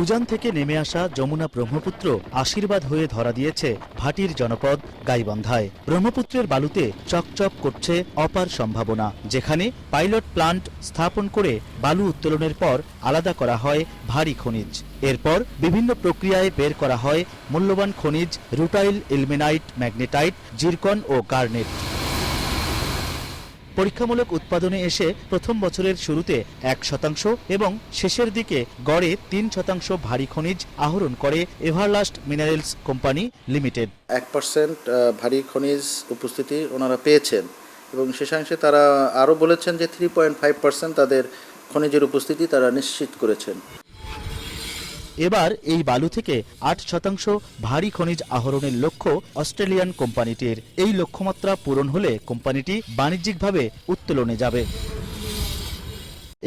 উজান থেকে নেমে আসা যমুনা ব্রহ্মপুত্র আশীর্বাদ হয়ে ধরা দিয়েছে ভাটির জনপদ গাইবান্ধায়। ব্রহ্মপুত্রের বালুতে চকচক করছে অপার সম্ভাবনা, যেখানে পাইলট প্লান্ট স্থাপন করে বালু উত্তোলনের পর আলাদা করা হয় ভারী খনিজ। এরপর বিভিন্ন প্রক্রিয়ায় বের করা হয় মূল্যবান খনিজ রুটাইল, ইলমেনাইট, ম্যাগনেটাইট, জিরকন ও গার্নেট। পরীক্ষামূলক উৎপাদনে এসে প্রথম বছরের শুরুতে 1% এবং শেষের দিকে গড়ে 3% ভারী খনিজ আহরণ করে এভারলাস্ট মিনারেলস কোম্পানি লিমিটেড। 1% ভারী খনিজ উপস্থিতি ওনারা পেয়েছেন এবং শেষাংশে তারা আরও বলেছেন যে 3.5% তাদের খনিজের উপস্থিতি তারা নিশ্চিত করেছেন। এবার এই বালু থেকে 8% ভারী খনিজ আহরণের লক্ষ্য অস্ট্রেলিয়ান কোম্পানিটির। এই লক্ষ্যমাত্রা পূরণ হলে কোম্পানিটি বাণিজ্যিকভাবে উত্তোলনে যাবে।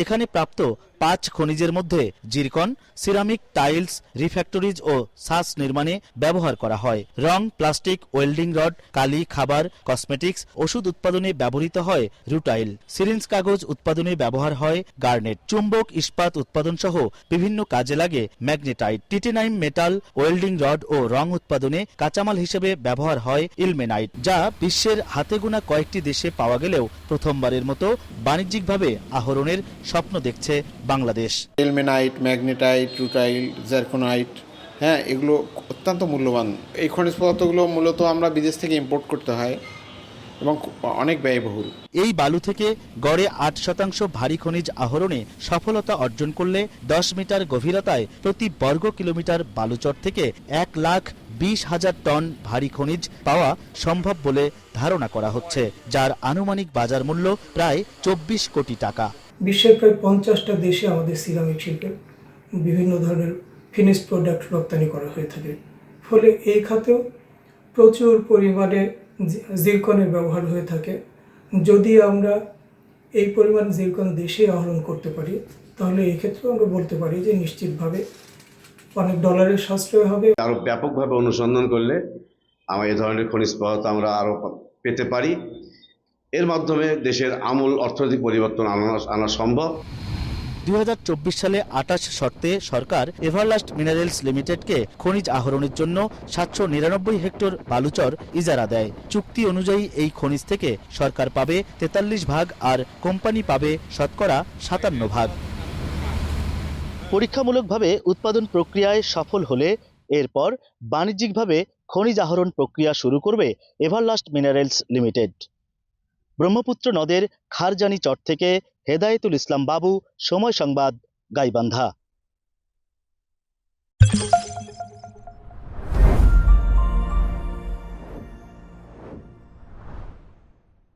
এখানে প্রাপ্ত 5 খনিজের মধ্যে জিরকন সিরামিক, টাইলস, রিফ্যাক্টরিজ ও সাস নির্মাণে ব্যবহার করা হয়। রং, প্লাস্টিক, ওয়েল্ডিং রড, কালি, খাবার, কসমেটিক্স, ওষুধ উৎপাদনে ব্যবহৃত হয় রুটাইল, সিরিঞ্জ কাগজ উৎপাদনে ব্যবহার হয় গার্নেট, চুম্বক, ইস্পাত উৎপাদন সহ বিভিন্ন কাজে লাগে ম্যাগনেটাইট, টিটেনাইম মেটাল, ওয়েল্ডিং রড ও রং উৎপাদনে কাঁচামাল হিসেবে ব্যবহার হয় ইলমেনাইট, যা বিশ্বের হাতে গোনা কয়েকটি দেশে পাওয়া গেলেও প্রথমবারের মতো বাণিজ্যিকভাবে আহরণের স্বপ্ন দেখছে বাংলাদেশ। ইলমেনাইট, ম্যাগনেটাইট, রুটাইল, জারকোনাইট, এগুলো অত্যন্ত মূল্যবান। এই খনিজ পদার্থগুলো মূলত আমরা বিদেশ থেকে ইম্পোর্ট করতে হয় এবং অনেক ব্যয়বহুল। এই বালু থেকে গড়ে 8% ভারী খনিজ আহরণে সফলতা অর্জন করলে 10 মিটার গভীরতায় প্রতি বর্গ কিলোমিটার বালুচর থেকে 1,20,000 টন ভারী খনিজ পাওয়া সম্ভব বলে ধারণা করা হচ্ছে, যার আনুমানিক বাজার মূল্য প্রায় 24 কোটি টাকা। বিশ্বের প্রায় 50টা দেশে আমাদের সিরামিক শিল্পের বিভিন্ন ধরনের ফিনিশ প্রোডাক্ট রপ্তানি করা হয়ে থাকে। ফলে এই খাতেও প্রচুর পরিমাণে জিরকনের ব্যবহার হয়ে থাকে। যদি আমরা এই পরিমাণ জিরকন দেশে আহরণ করতে পারি, তাহলে এই ক্ষেত্রেও আমরা বলতে পারি যে নিশ্চিতভাবে অনেক ডলারের সাশ্রয় হবে। আরও ব্যাপকভাবে অনুসন্ধান করলে আমরা এই ধরনের খনিজ পদার্থ আমরা আরও পেতে পারি। এর মাধ্যমে দেশের আমূল অর্থনৈতিক পরিবর্তন আনা সম্ভব। 2024 সালে 28 শর্তে সরকার এভারলাস্ট মিনারেলস লিমিটেডকে খনিজ আহরণের জন্য 799 হেক্টর বালুচর ইজারা দেয়। চুক্তি অনুযায়ী এই খনিজ থেকে সরকার পাবে 43 ভাগ আর কোম্পানি পাবে শতকরা 57 ভাগ। পরীক্ষামূলকভাবে উৎপাদন প্রক্রিয়ায় সফল হলে এরপর বাণিজ্যিকভাবে খনিজ আহরণ প্রক্রিয়া শুরু করবে এভারলাস্ট মিনারেলস লিমিটেড। ব্রহ্মপুত্র নদের খারজানি চর থেকে হেদায়েতুল ইসলাম বাবু, সময় সংবাদ, গাইবান্ধা।